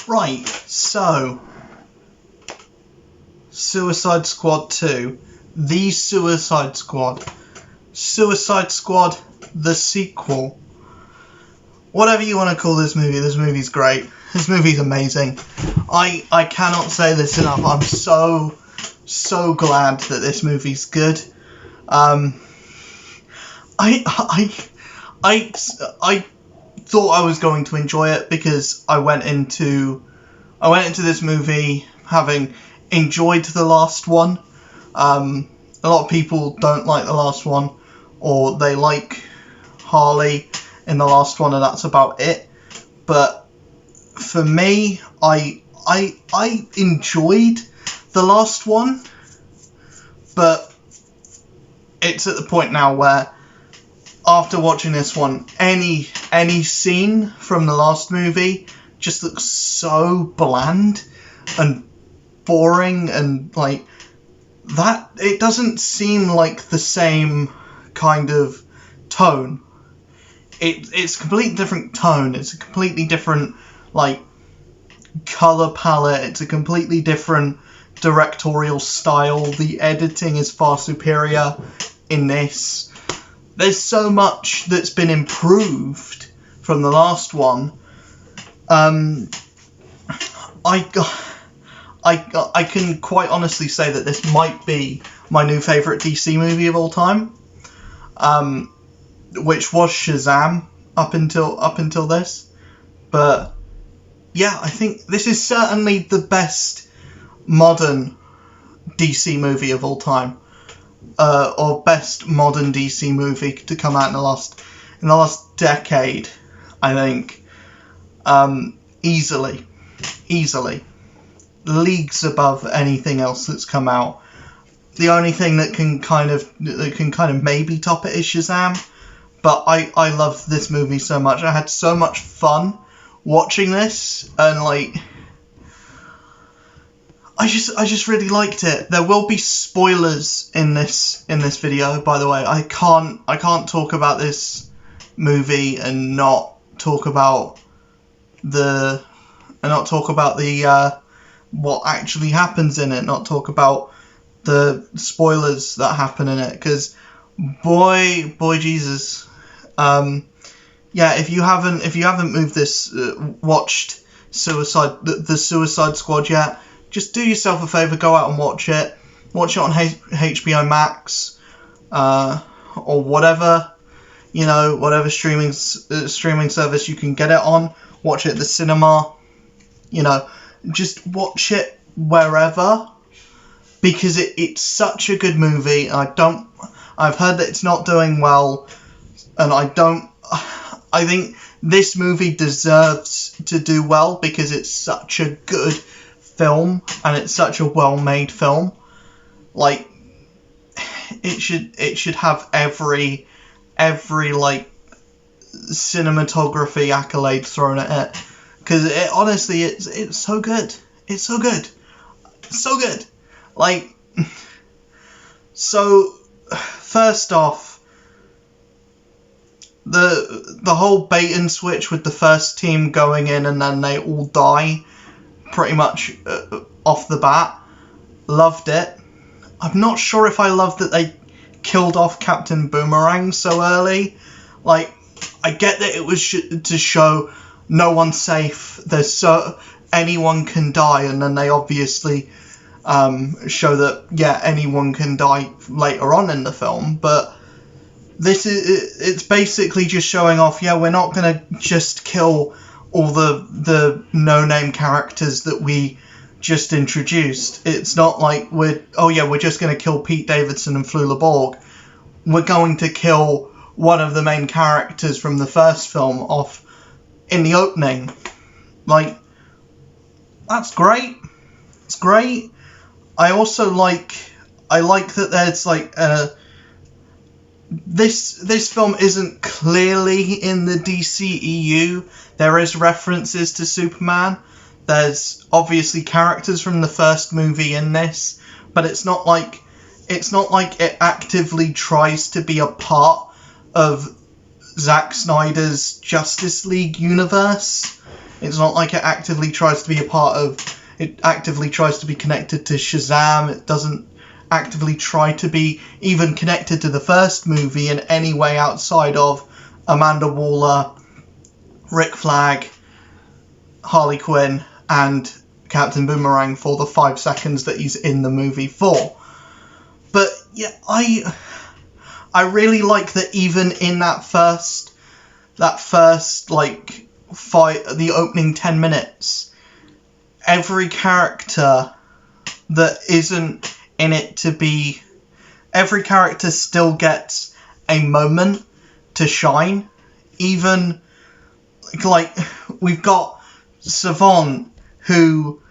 Right, so Suicide Squad 2, The Suicide Squad, Suicide Squad, the sequel. Whatever you want to call this movie's great. This movie's amazing. I cannot say this enough. I'm so glad that this movie's good. I thought I was going to enjoy it because I went into this movie having enjoyed the last one. A lot of people don't like the last one, or they like Harley in the last one, and that's about it. But for me, I enjoyed the last one, but it's at the point now where after watching this one, any scene from the last movie just looks so bland and boring, and like that, it doesn't seem like the same kind of tone. It's a completely different tone. It's a completely different like color palette. It's a completely different directorial style. The editing is far superior in this. There's so much that's been improved from the last one. I can quite honestly say that this might be my new favourite DC movie of all time, which was Shazam up until this. But yeah, I think this is certainly the best modern DC movie of all time, or best modern DC movie to come out in the last decade. I think easily leagues above anything else that's come out. The only thing that can kind of maybe top it is Shazam, but I love this movie so much. I had so much fun watching this, and like I just really liked it. There will be spoilers in this video, by the way. I can't talk about this movie and not talk about the what actually happens in it, not talk about the spoilers that happen in it, because boy Jesus, yeah, if you haven't watched the Suicide Squad yet, just do yourself a favour, go out and watch it on HBO Max, or whatever streaming service you can get it on. Watch it at the cinema, just watch it wherever, because it's such a good movie. I've heard that it's not doing well, and I think this movie deserves to do well because it's such a good film and it's such a well-made film. Like, it should have every like cinematography accolade thrown at it, because honestly it's so good. It's so good. Like, so first off, the whole bait and switch with the first team going in and then they all die pretty much off the bat, loved it. I'm not sure if I loved that they killed off Captain Boomerang so early. Like, I get that it was to show no one's safe, anyone can die, and then they obviously show that, yeah, anyone can die later on in the film, but it's basically just showing off, yeah, we're not going to just kill all the no-name characters that we just introduced. It's not like we're just going to kill Pete Davidson and Flula Borg. We're going to kill one of the main characters from the first film off in the opening. Like, that's great. It's great. I also like that there's like this film isn't clearly in the DCEU. There is references to Superman. There's obviously characters from the first movie in this, but it's not like it actively tries to be a part of Zack Snyder's Justice League universe. It's not like it actively tries to be a part of. It actively tries to be connected to Shazam. It doesn't actively try to be even connected to the first movie in any way outside of Amanda Waller, Rick Flag, Harley Quinn, and Captain Boomerang for the 5 seconds that he's in the movie for. But yeah, I really like that even in that first like fight, the opening 10 minutes, every character that isn't in it to be, every character still gets a moment to shine. Even like we've got Savant, who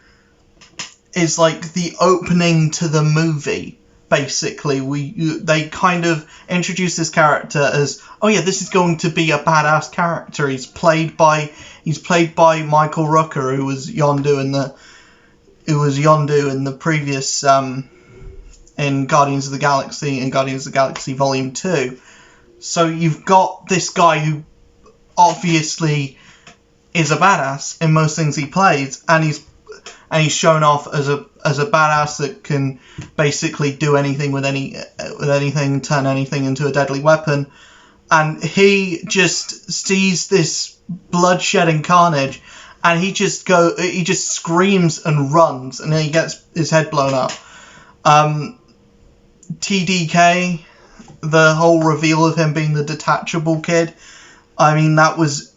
is like the opening to the movie. Basically, they kind of introduce this character as, oh yeah, this is going to be a badass character. He's played by Michael Rooker, who was Yondu in the previous in Guardians of the Galaxy and Guardians of the Galaxy Volume 2. So you've got this guy who obviously is a badass in most things he plays, and he's shown off as a badass that can basically do anything with anything, turn anything into a deadly weapon. And he just sees this bloodshedding carnage, and he just screams and runs, and then he gets his head blown up. TDK, the whole reveal of him being the detachable kid, I mean, that was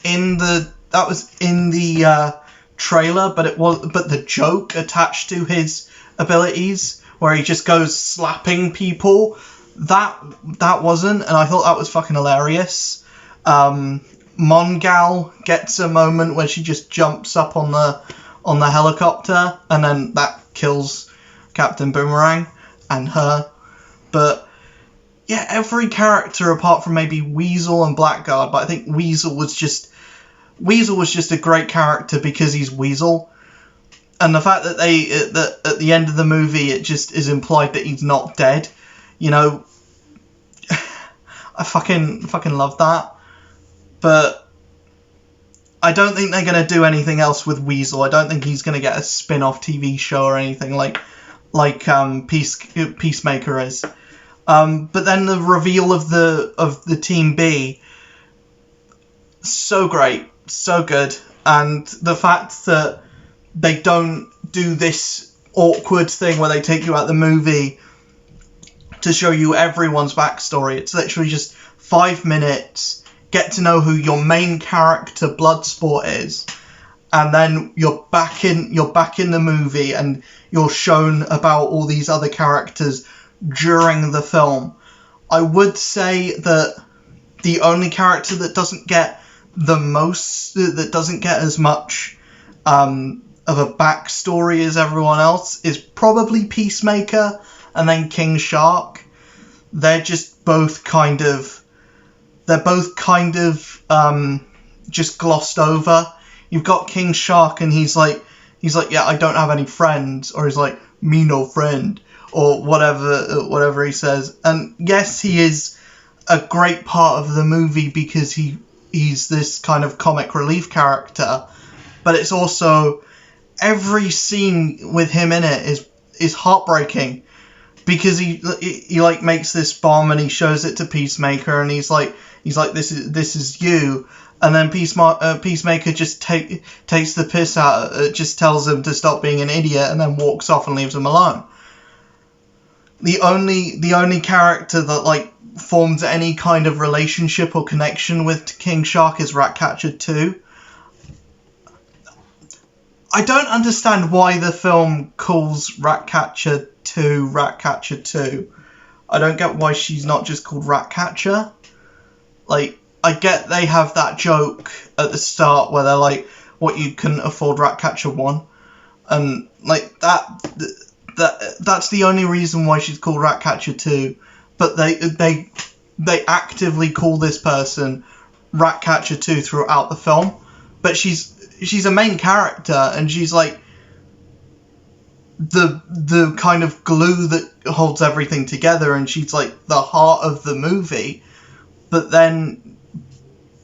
in the trailer, but the joke attached to his abilities, where he just goes slapping people, that wasn't, and I thought that was fucking hilarious. Mongal gets a moment where she just jumps up on the helicopter, and then that kills Captain Boomerang and her. But yeah, every character apart from maybe Weasel and Blackguard, but I think Weasel was just a great character because he's Weasel, and the fact that that at the end of the movie it just is implied that he's not dead, I fucking love that. But I don't think they're gonna do anything else with Weasel. I don't think he's gonna get a spin-off TV show or anything like Peacemaker is. But then the reveal of the Team B, so great. So good, and the fact that they don't do this awkward thing where they take you out the movie to show you everyone's backstory. It's literally just 5 minutes, get to know who your main character Bloodsport is, and then you're back in the movie, and you're shown about all these other characters during the film. I would say that the only character that doesn't get as much of a backstory as everyone else is probably Peacemaker and then King Shark. They're just both kind of just glossed over. You've got King Shark, and he's like, yeah, I don't have any friends, or he's like, me no friend, or whatever he says. And yes, he is a great part of the movie because he's this kind of comic relief character, but it's also, every scene with him in it is heartbreaking, because he like makes this bomb and he shows it to Peacemaker, and he's like this is you, and then Peacemaker just takes the piss out, just tells him to stop being an idiot, and then walks off and leaves him alone. The only character that like forms any kind of relationship or connection with King Shark is Ratcatcher 2. I don't understand why the film calls Ratcatcher 2 Ratcatcher 2. I don't get why she's not just called Ratcatcher. Like, I get they have that joke at the start where they're like, what, you couldn't afford Ratcatcher 1? And like that's the only reason why she's called Ratcatcher 2. But they actively call this person Ratcatcher 2 throughout the film. But she's a main character, and she's like the kind of glue that holds everything together, and she's like the heart of the movie. But then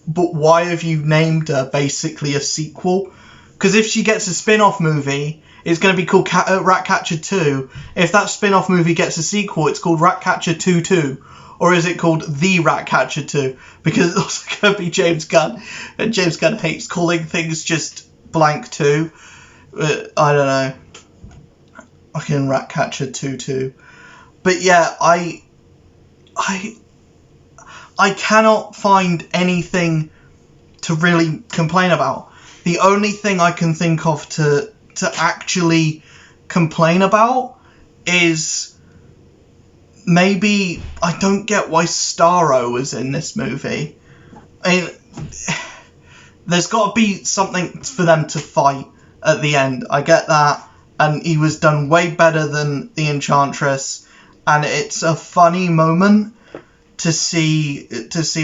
but why have you named her basically a sequel? Because if she gets a spin-off movie, it's going to be called Ratcatcher 2. If that spin-off movie gets a sequel, it's called Ratcatcher 2-2. Or is it called The Ratcatcher 2? Because it's also going to be James Gunn. And James Gunn hates calling things just blank 2. I don't know. Fucking Ratcatcher 2-2. But yeah, I cannot find anything to really complain about. The only thing I can think of to actually complain about is maybe I don't get why Starro was in this movie. I mean, there's got to be something for them to fight at the end. I get that, and he was done way better than the Enchantress, and it's a funny moment to see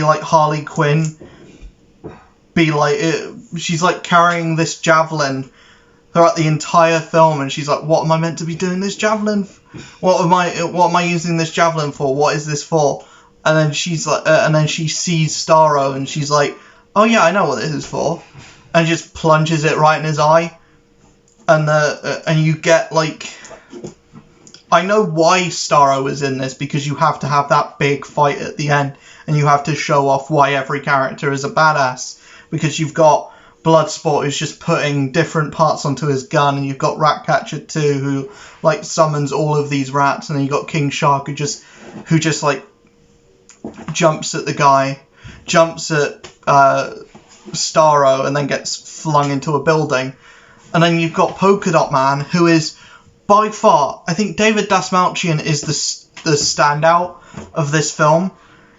like Harley Quinn be like, she's like carrying this javelin throughout the entire film, and she's like, what am I meant to be doing this javelin? What am I using this javelin for? What is this for? And then she's like, and then she sees Starro, and she's like, oh yeah, I know what this is for, and just plunges it right in his eye, and you get like, I know why Starro is in this, because you have to have that big fight at the end, and you have to show off why every character is a badass, because you've got Bloodsport who's just putting different parts onto his gun, and you've got Ratcatcher 2 who like summons all of these rats, and then you've got King Shark who just like jumps at the guy, jumps at Starro, and then gets flung into a building. And then you've got Polka Dot Man, who is by far, I think David Dastmalchian is the standout of this film.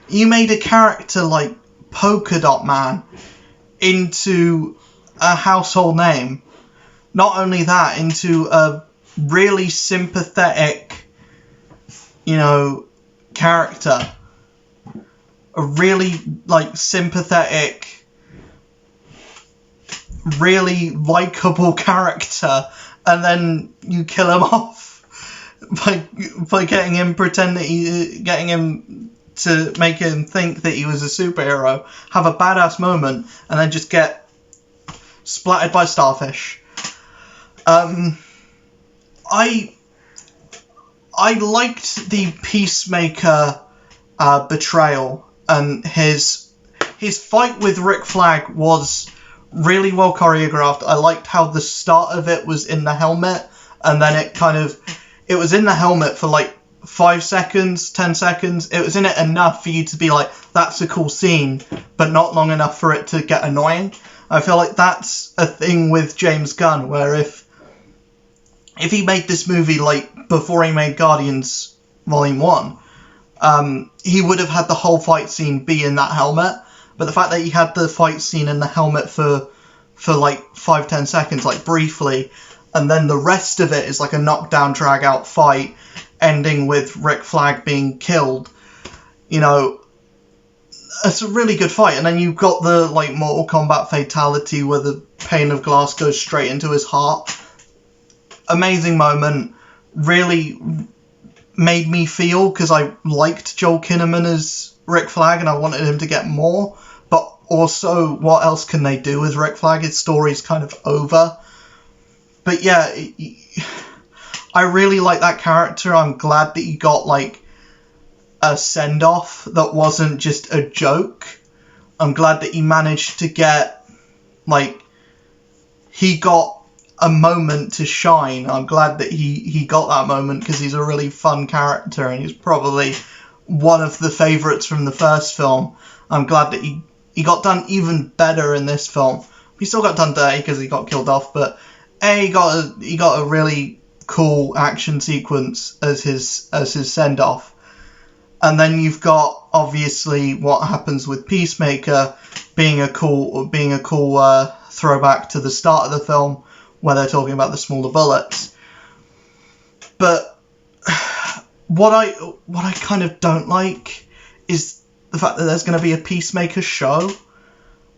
You made a character like Polka Dot Man into a household name. Not only that, into a really sympathetic, character. A really, sympathetic, really likeable character, and then you kill him off by getting him to make him think that he was a superhero, have a badass moment, and then just get splattered by starfish. I liked the Peacemaker betrayal, and his fight with Rick Flag was really well choreographed. I liked how the start of it was in the helmet, and then it was in the helmet for 5 seconds, 10 seconds. It was in it enough for you to be like, that's a cool scene, but not long enough for it to get annoying. I feel like that's a thing with James Gunn, where if he made this movie before he made Guardians Volume 1, he would have had the whole fight scene be in that helmet. But the fact that he had the fight scene in the helmet for 5-10 seconds, briefly, and then the rest of it is a knockdown, drag out fight, ending with Rick Flag being killed. It's a really good fight. And then you've got the Mortal Kombat fatality where the pane of glass goes straight into his heart. Amazing moment. Really made me feel, because I liked Joel Kinnaman as Rick Flag and I wanted him to get more. But also, what else can they do with Rick Flag? His story's kind of over. But yeah, I really like that character. I'm glad that he got a send-off that wasn't just a joke. I'm glad that he managed to get he got a moment to shine. I'm glad that he got that moment, because he's a really fun character and he's probably one of the favourites from the first film. I'm glad that he got done even better in this film. He still got done dirty because he got killed off, but he got a really cool action sequence as his send-off. And then you've got, obviously, what happens with Peacemaker being a cool throwback to the start of the film, where they're talking about the smaller bullets. But what I kind of don't like is the fact that there's going to be a Peacemaker show.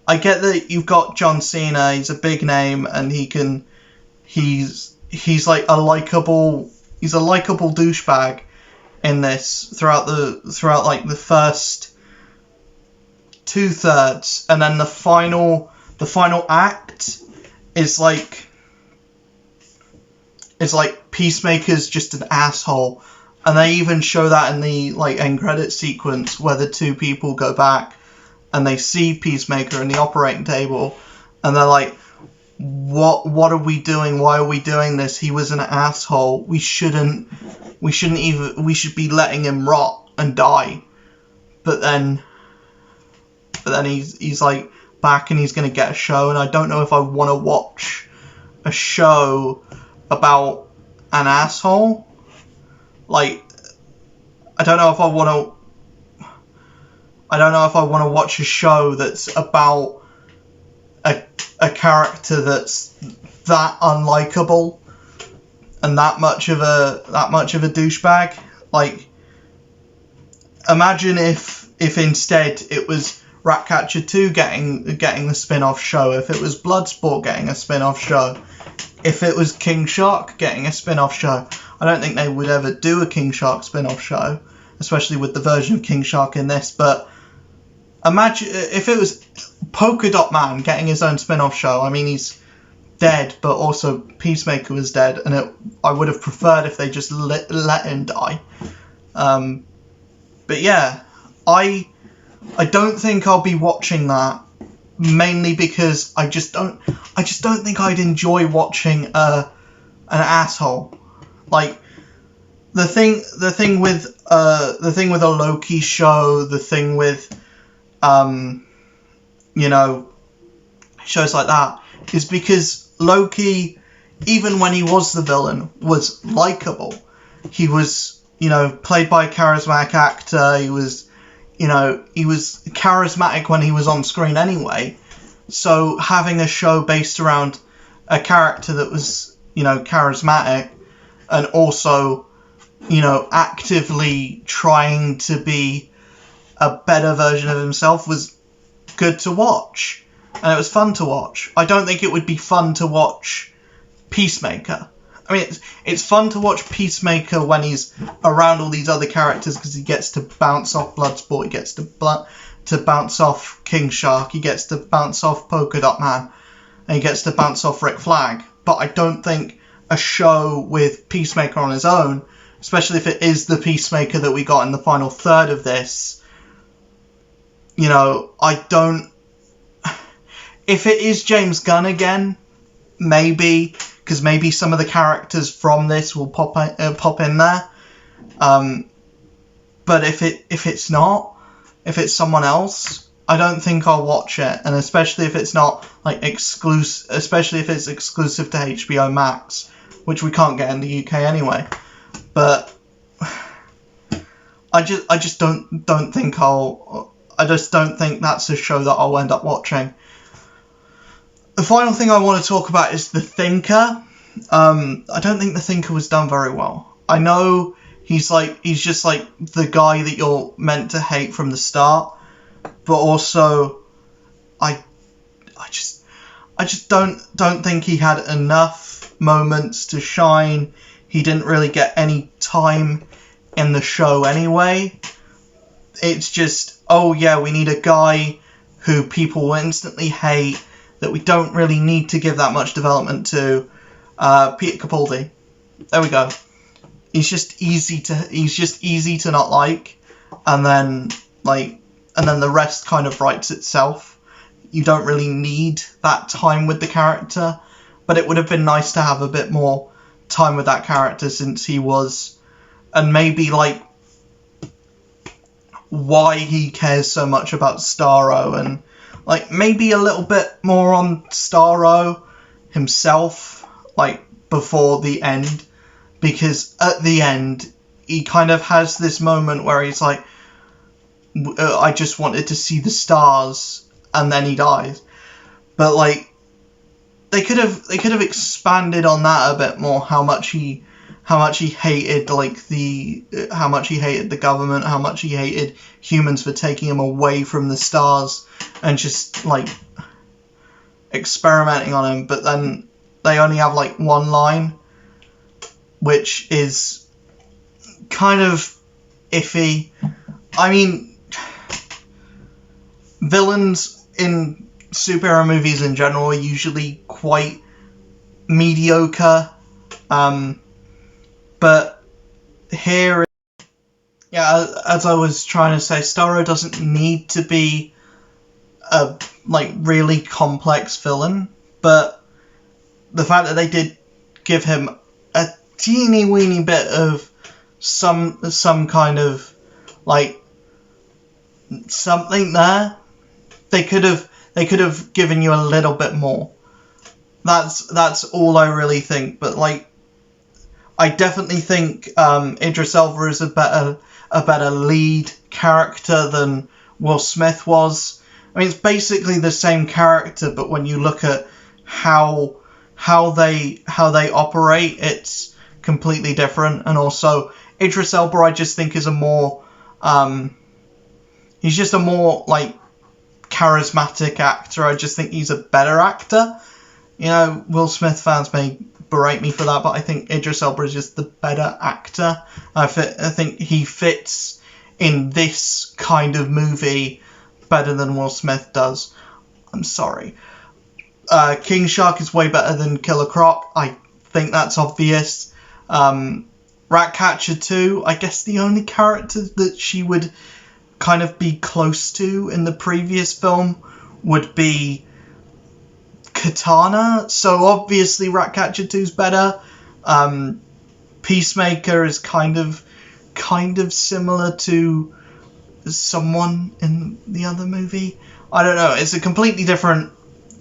I get that you've got John Cena, he's a big name, and he's a likable douchebag in this throughout the first 2/3, and then the final act is like Peacemaker's just an asshole, and they even show that in the like end credit sequence where the two people go back and they see Peacemaker in the operating table, and they're like, what are we doing? Why are we doing this? He was an asshole. We should be letting him rot and die. But then he's like back and he's gonna get a show, and I don't know if I want to watch a show about an asshole. Like, I don't know if I want to watch a show that's about a character that's that unlikable and that much of a douchebag. Like, imagine if instead it was Ratcatcher 2 getting the spin-off show, if it was Bloodsport getting a spin-off show, if it was King Shark getting a spin-off show. I don't think they would ever do a King Shark spin-off show, especially with the version of King Shark in this, but imagine if it was Polka Dot Man getting his own spin-off show. I mean, he's dead, but also Peacemaker was dead, and I would have preferred if they just let him die. But yeah, I don't think I'll be watching that, mainly because I just don't think I'd enjoy watching an asshole. Like, the thing with a Loki show, the thing with shows like that, is because Loki, even when he was the villain, was likable. He was, played by a charismatic actor. He was charismatic when he was on screen anyway. So having a show based around a character that was, charismatic and also, actively trying to be a better version of himself was good to watch. And it was fun to watch. I don't think it would be fun to watch Peacemaker. I mean, it's fun to watch Peacemaker when he's around all these other characters because he gets to bounce off Bloodsport, he gets to bounce off King Shark, he gets to bounce off Polka Dot Man, and he gets to bounce off Rick Flag. But I don't think a show with Peacemaker on his own, especially if it is the Peacemaker that we got in the final third of this, if it is James Gunn again, maybe, because maybe some of the characters from this will pop in there. But if it's not, if it's someone else, I don't think I'll watch it. And especially if it's not like exclusive, especially if it's exclusive to HBO Max, which we can't get in the UK anyway. But I just don't think that's a show that I'll end up watching. The final thing I want to talk about is The Thinker. I don't think The Thinker was done very well. I know he's just like the guy that you're meant to hate from the start, but also I just don't think he had enough moments to shine. He didn't really get any time in the show anyway. It's just, oh yeah, we need a guy who people will instantly hate, that we don't really need to give that much development to. Peter Capaldi. There we go. He's just easy to not like, and then the rest kind of writes itself. You don't really need that time with the character, but it would have been nice to have a bit more time with that character, since he was, and maybe why he cares so much about Starro, and maybe a little bit more on Starro himself, before the end, because at the end he kind of has this moment where he's like, I just wanted to see the stars, and then he dies. But they could have expanded on that a bit more, how much he hated how much he hated the government, how much he hated humans for taking him away from the stars and just experimenting on him. But then they only have one line, which is kind of iffy. I mean, villains in superhero movies in general are usually quite mediocre, but here, yeah, as I was trying to say, Starro doesn't need to be a really complex villain, but the fact that they did give him a teeny weeny bit of some kind of something there, they could have given you a little bit more. That's all I really think. But I definitely think Idris Elba is a better lead character than Will Smith was. I mean, it's basically the same character, but when you look at how they operate, it's completely different. And also, Idris Elba, I just think, is a more he's just a more charismatic actor. I just think he's a better actor. You know, Will Smith fans may berate me for that, but I think Idris Elba is just the better actor. I think he fits in this kind of movie better than Will Smith does. I'm sorry. King Shark is way better than Killer Croc. I think that's obvious. Ratcatcher 2, I guess the only character that she would kind of be close to in the previous film would be Katana, so obviously Ratcatcher 2 is better. Peacemaker is kind of similar to someone in the other movie. I don't know. It's a completely different,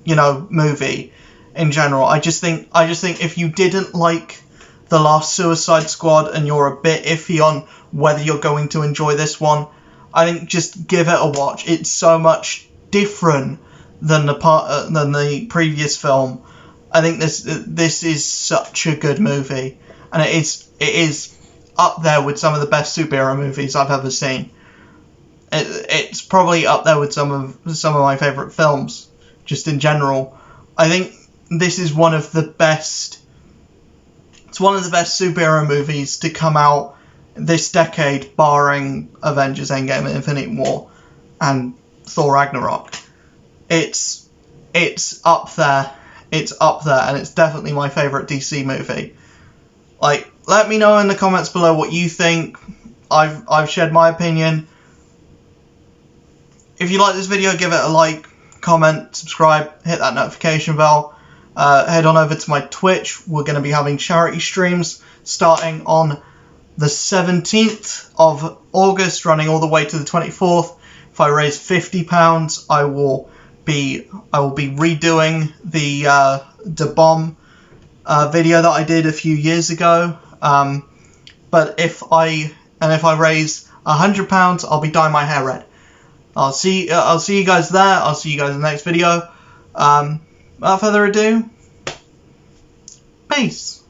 movie in general. I just think if you didn't like The Last Suicide Squad and you're a bit iffy on whether you're going to enjoy this one, I think just give it a watch. It's so much different than the previous film. I think this is such a good movie, and it is up there with some of the best superhero movies I've ever seen. It's probably up there with some of my favorite films, just in general. I think this is one of the best. It's one of the best superhero movies to come out this decade, barring Avengers: Endgame and Infinity War and Thor: Ragnarok. It's up there. It's up there, and it's definitely my favorite DC movie. Let me know in the comments below what you think. I've shared my opinion. If you like this video, give it a like, comment, subscribe, hit that notification bell. Head on over to my Twitch. We're going to be having charity streams starting on the 17th of August, running all the way to the 24th. If I raise £50, I will be redoing the bomb video that I did a few years ago. But if I raise £100, I'll be dyeing my hair red. I'll see you guys there. I'll see you guys in the next video. Without further ado, peace.